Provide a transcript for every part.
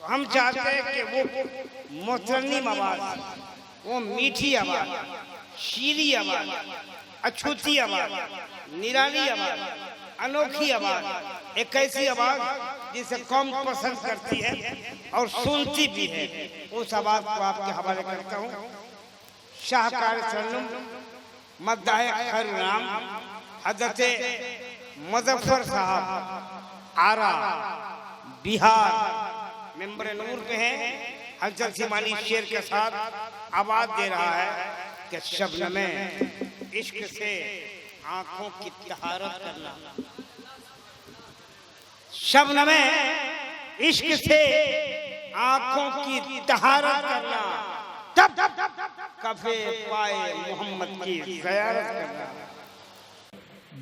हम चाहते हैं कि वो मुतरन्निम आवाज, वो मीठी आवाज, शीरी आवाज, अछूती आवाज, निराली आवाज, अनोखी आवाज, एक ऐसी आवाज जिसे कौम पसंद करती है और सुनती भी है, उस आवाज को आपके हवाले करता हूँ। शाहकार सरनुम मद्दाह खैर नाम हजरत मुजफ्फर साहब आरा बिहार मेंबर नूर पे हैं। हलचल सिमानी शेर के साथ आवाज दे रहा है कि शबनमे इश्क से आंखों की तहारत करना, शबनमे इश्क से आंखों की तहारत करना, तब कफे पाए मोहम्मद की ज़ियारत करना।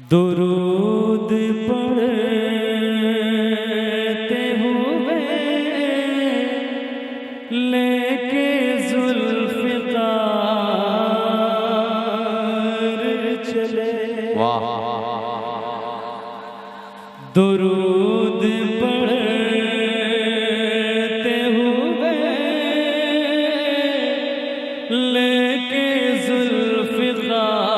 दुरूद पढ़ते हुए लेके जुल्फ़िकार चले, वाह। दुरूद पढ़ते हुए लेके जुल्फ़िकार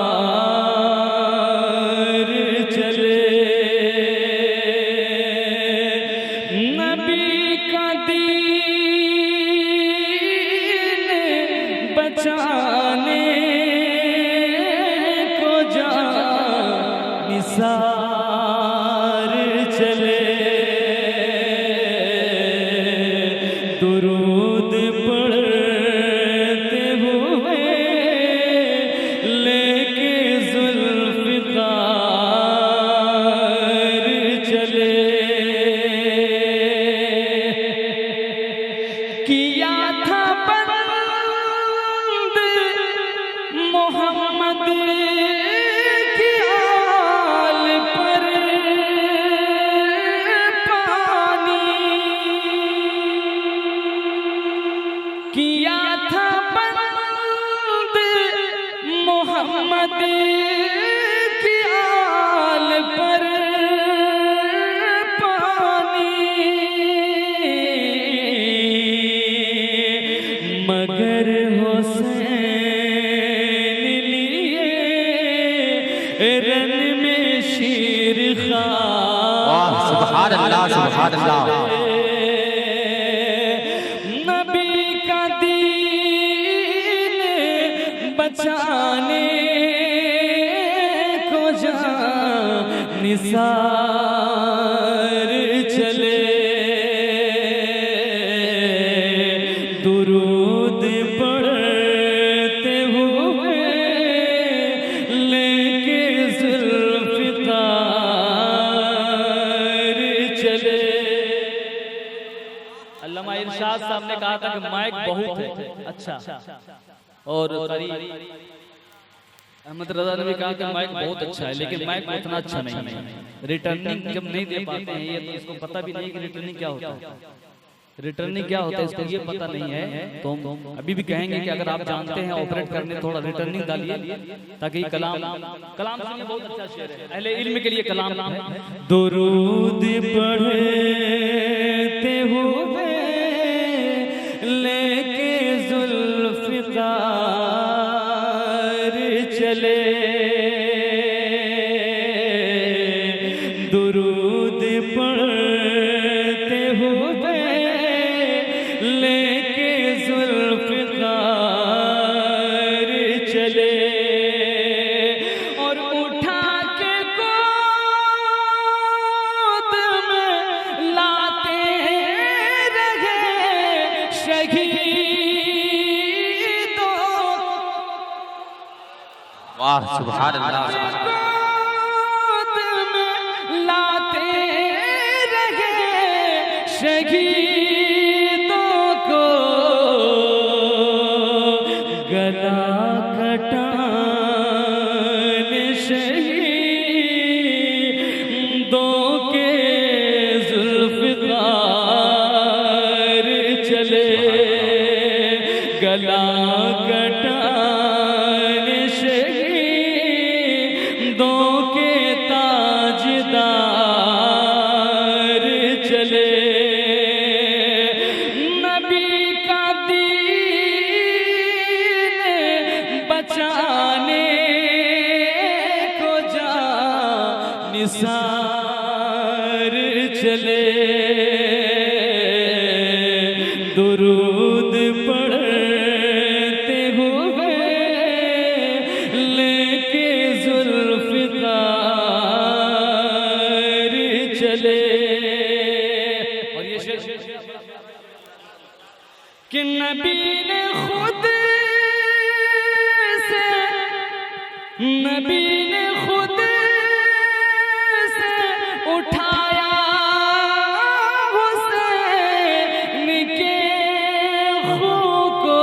बचाने को जान निसार चले, दुरूद पढ़ते हुए लेके जुल्फ़िकार चले। किया था मोहम्मद की आल पर पानी, किया था बंद मोहम्मद की आल पर पानी, मगर हुसैन रन में शीर खां, सुभान अल्लाह सुभान अल्लाह। नबी का दीन बचाने को जान निसार चले, दुरूद पढ़ते हुए लेके जुल्फ़िकार चले। अल्लामा इरशाद साहब ने कहा था कि माइक बहुत है अच्छा, और अहमद रजा ने भी कहा कि माइक बहुत अच्छा है, लेकिन माइक उतना अच्छा नहीं है। रिटर्निंग जब नहीं दे पाते हैं ये, तो इसको पता भी नहीं कि रिटर्निंग क्या होता है, रिटर्निंग क्या होता है इसको ये पता नहीं है। तो हम अभी भी कहेंगे कि अगर आप जानते हैं ऑपरेट करने, थोड़ा रिटर्निंग डालिए ताकि कलाम सुनिए। बहुत अच्छा शेर है, अहले इल्म के लिए कलाम है। दुरूद पढ़ते हुए लेके जुल्फ़िकार चले, दुरूद पढ़ते हुए लेके जुल्फ़िकार चले, और उठा के गोद में लाते रहे शहीदों, वाह सुभान अल्लाह। गोद में लाते रहे शहीदों को, गला कटाने शहीदों के जुल्फ़िकार चले, गला कटाने शहीदों के ताजदार चले। दुरूद पढ़ते हुए लेके जुल्फ़िकार चले। और ये शेर कि नबी ने खुद से उठाया हुसैन के ख़ूं को,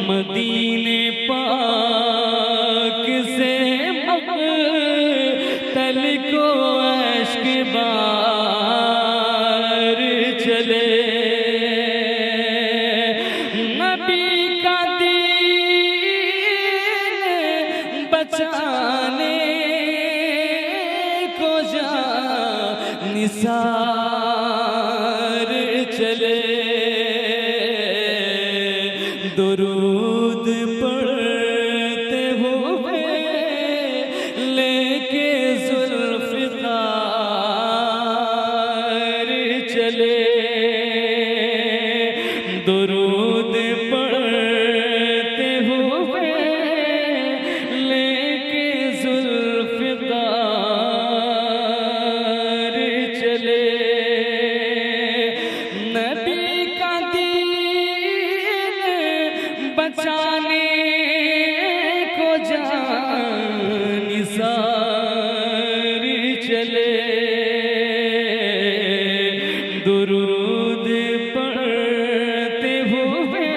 मदीने पाक से मक़तल को अश्क बार चले। बचाने को निसार चले। दुरूद पढ़ते हुए लेके जुल्फ़िकार चले। दुरूद पढ़ते हुए बचाने को निसार चले। दुरूद पढ़ते हुए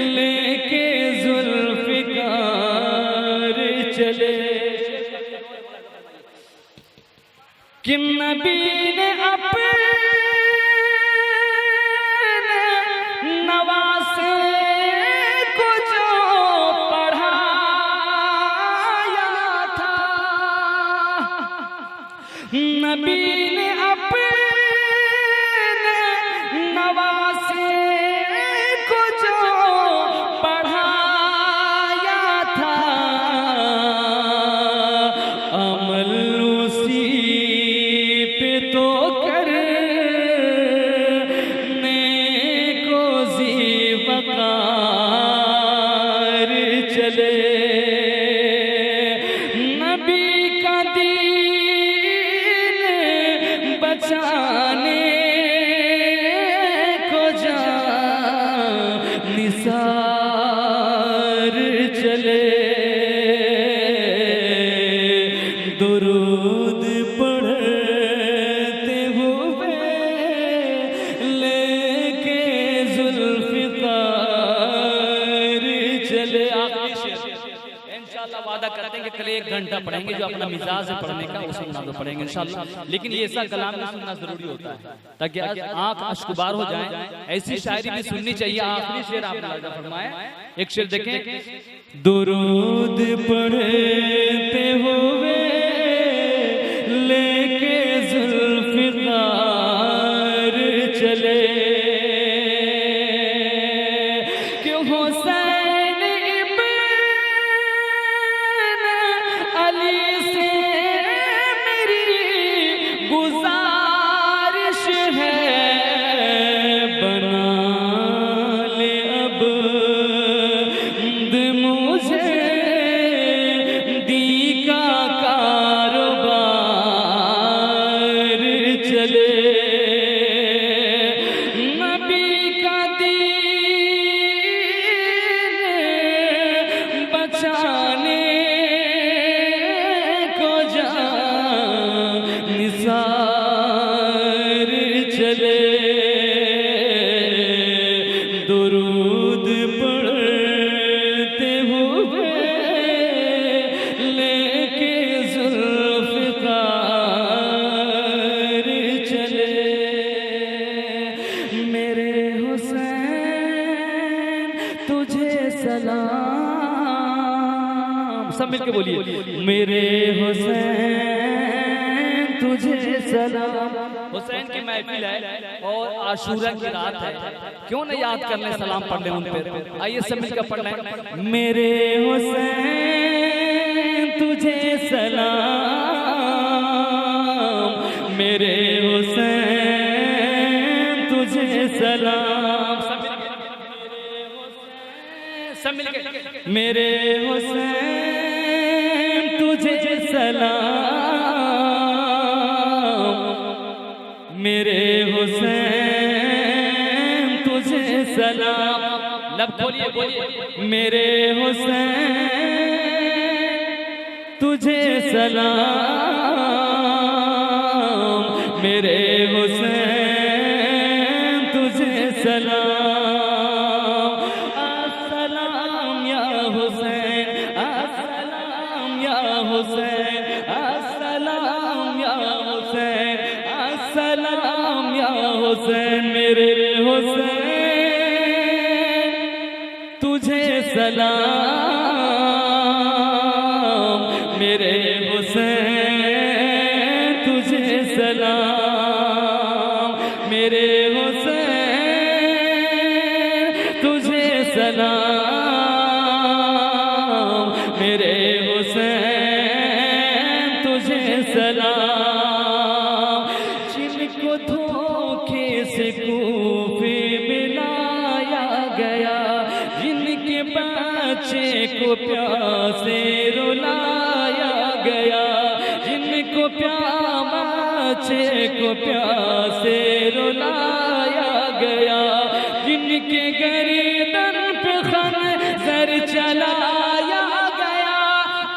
लेके जुल्फ़िकार चले। कि नबी ने अपने नवासे नबी ने अपने नवासे को जो पढ़ाया था, अमल उसी पे तो करने को ज़ीवकार चले। नबी का बचाने को निसार चले। दुरूद पढ़ते हुए लेके जुल्फ़िकार चले। आखिरी शेर इंशाअल्लाह वादा करते हैं कि कल 1 घंटा पढ़ेंगे, जो अपना मिजाज है पढ़ने का उसे मुनाज़ा पढ़ेंगे इंशाअल्लाह। लेकिन ये ऐसा कलाम भी सुनना जरूरी होता है ताकि आँख अश्कबार हो जाए। ऐसी शायरी भी सुननी चाहिए। आखिरी शेर आप मुलाज़ा फरमाएं। एक शेर देखें। दुरूद पढ़ते हुए लेके जुल्फ़िकार चले। क्यों हुसैन अली से मेरी गुजारिश है, बना ले अब मुझे दी का कारोबार चले। नबी का दीन बचाने निसार चले। दुरूद पढ़ते हुए लेके जुल्फ़िकार चले। मेरे हुसैन तुझे सलाम। सब मिलके बोलिए। मेरे हुसैन तुझे सलाम। हुसैन की महफिल है और आशूरा की रात है, क्यों न याद कर लें, सलाम पढ़ लें उन पे। आइए सब मिलकर पढ़ लें। मेरे हुसैन तुझे सलाम, मेरे हुसैन तुझे सलाम। सब मिलके मेरे हुसैन तुझे सलाम, मेरे हुसैन तुझे सलाम। लब खोलिए बोलिए मेरे हुसैन तुझे सलाम, मेरे हुसैन तुझे सलाम। अस्सलाम या हुसैन, अस्सलाम या हुसैन, अस्सलाम या हुसैन, अस्सलाम या हुसैन, मेरे हुसैन तुझे सलाम, मेरे हुसैन तुझे सलाम, मेरे हुसैन तुझे सलाम, मेरे हुसैन तुझे सलाम। जिनको धोखे से कूफे मिलाया गया, जिनके बच्चे को प्यासे रुलाया गया, जिनको बच्चे को प्यासे रुलाया गया, जिनके गर्दन पे खंजर चलाया गया,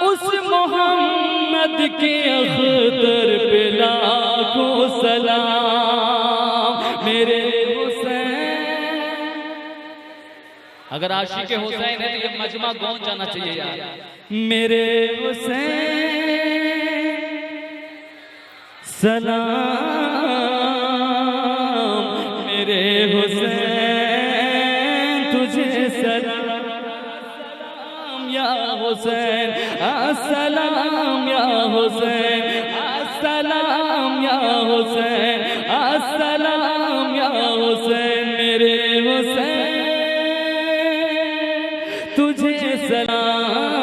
उस मोहम्मद के अख्तर पे लाखों सलाम, मेरे हुसैन। अगर आशिक हुसैन है तो ये मजमा गौन जाना चाहिए यार। मेरे हुसैन सलाम, मेरे हुसैन तुझे सलाम या हुसैन, अस्सलाम या हुसैन, अस्सलाम या हुसैन, अस्सलाम या हुसैन, मेरे हुसैन तुझे सलाम।